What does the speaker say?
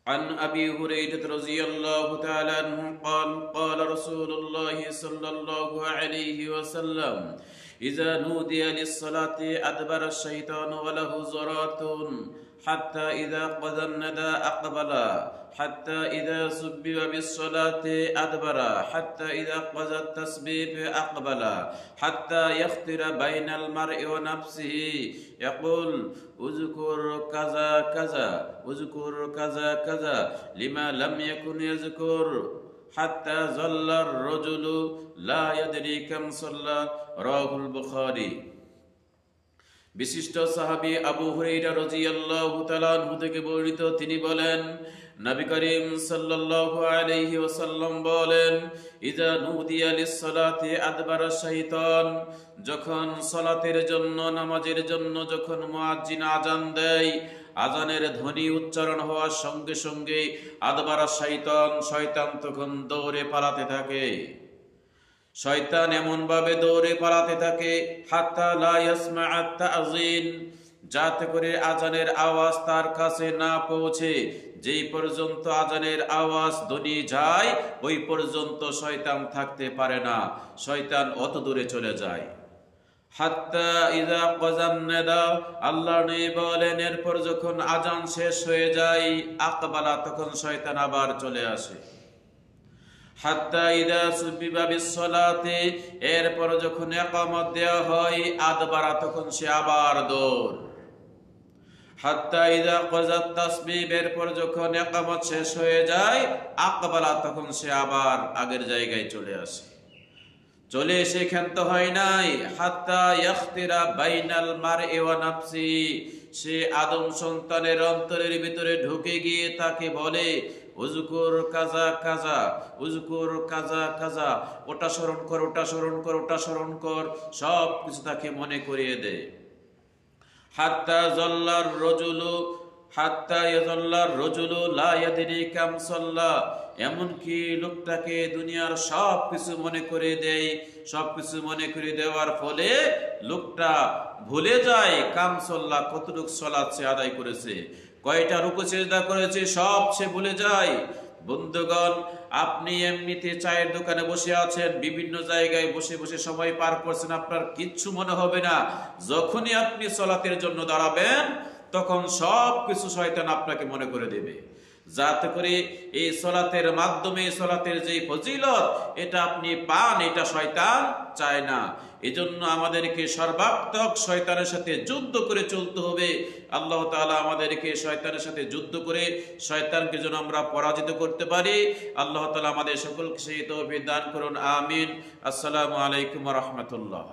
عن أبي هريرة رضي الله تعالى عنه قال قال رسول الله صلى الله عليه وسلم إذا نودي للصلاة أدبر الشيطان وله زرات حتى إذا قضى الندى أقبل حتى إذا سبب بالصلاة أدبر حتى إذا قضى التسبيح أقبل حتى يختر بين المرء ونفسه يقول اذكر كذا كذا اذكر كذا كذا لما لم يكن يذكر حتى ظل الرجل لا يدري كم صلى رواه البخاري। বিশিষ্ট সাহাবী আবু হুরায়রা রাদিয়াল্লাহু তাআলা আনহু থেকে বর্ণিত, তিনি বলেন, নবী করিম সাল্লাল্লাহু আলাইহি ওয়াসাল্লাম বলেন, ইযা নুদিয়া লিস-সালাতি আদবারা শাইতান, যখন সালাতের জন্য, নামাজের জন্য যখন মুয়াজ্জিন আযান দেয়, আযানের ধ্বনি উচ্চারণ হওয়ার সঙ্গে সঙ্গে আদবারা শাইতান, শয়তান তখন দৌড়ে পালাতে থাকে। শয়তান এমন ভাবে দৌড়ে পালাতে থাকে, হাত্তা লা ইয়াসমা'আত তা'যিন, যাতে করে আযানের আওয়াজ তার কাছে না পৌঁছে। যেই পর্যন্ত আযানের আওয়াজ ধ্বনি যায়, ওই পর্যন্ত শয়তান থাকতে পারে না, শয়তান অত দূরে চলে যায়। হাত্তা ইযা কাযান নাদা, আল্লাহর নবী বলেন, এরপর যখন আযান শেষ হয়ে যায়, আকবালা, তখন শয়তান আবার চলে আসে। হাত্তা ইযা সুবিবা বিস-সালাতি, এরপর যখন ইকামত দেওয়া হয়, আদবারা, তখন সে আবার দৌড়। হাত্তা ইযা কাযাত তাসবিহ, এরপর যখন ইকামত শেষ হয়ে যায়, আকবালা, তখন সে আবার আগের জায়গায় চলে আসে। চলে এসে ক্ষান্ত হয় নাই, হাত্তা ইয়াখতিরা বাইনাল মারই ওয়া নাফসি, সে আদম সন্তানের অন্তরের ভিতরে ঢুকে গিয়ে তাকে বলে, উযকুর কাযা কাযা, উযকুর কাযা কাযা, ওটা স্মরণ কর, ওটা স্মরণ কর, ওটা স্মরণ কর, সব কিছু তাকে মনে করিয়ে দেয়। হাত্তা যাল্লার রাজুলু, হাত্তা ইয়াযাল্লার রাজুলু লা ইয়াদরি কাম সাল্লা, এমনকি লোকটাকে দুনিয়ার সব কিছু মনে করে দেয়। সব কিছু মনে করে দেওয়ার ফলে লোকটা ভুলে যায় কাম সাল্লা, কতটুক সালাত সে আদায় করেছে, কয়টা রুকু সিজদা করেছে, সব সে ভুলে যায়। বন্ধুগণ, আপনি এমনিতে চায়ের দোকানে বসে আছেন, বিভিন্ন জায়গায় বসে বসে সময় পার করছেন, আপনার কিচ্ছু মনে হবে না। যখনই আপনি সালাতের জন্য দাঁড়াবেন, তখন সব কিছু শয়তান আপনাকে মনে করে দেবে, যাতে করে এই সালাতের মাধ্যমে সালাতের যে ফজিলত এটা আপনি পান, এটা শয়তান চায় না। এজন্য আমাদেরকে সর্বাত্মক শয়তানের সাথে যুদ্ধ করে চলতে হবে। আল্লাহ তাআলা আমাদেরকে শয়তানের সাথে যুদ্ধ করে শয়তানকে যেন আমরা পরাজিত করতে পারি। আল্লাহ তাআলা আমাদের সকলকে সেই তৌফিক দান করুন, আমিন। আসসালামু আলাইকুম ওয়া রাহমাতুল্লাহ।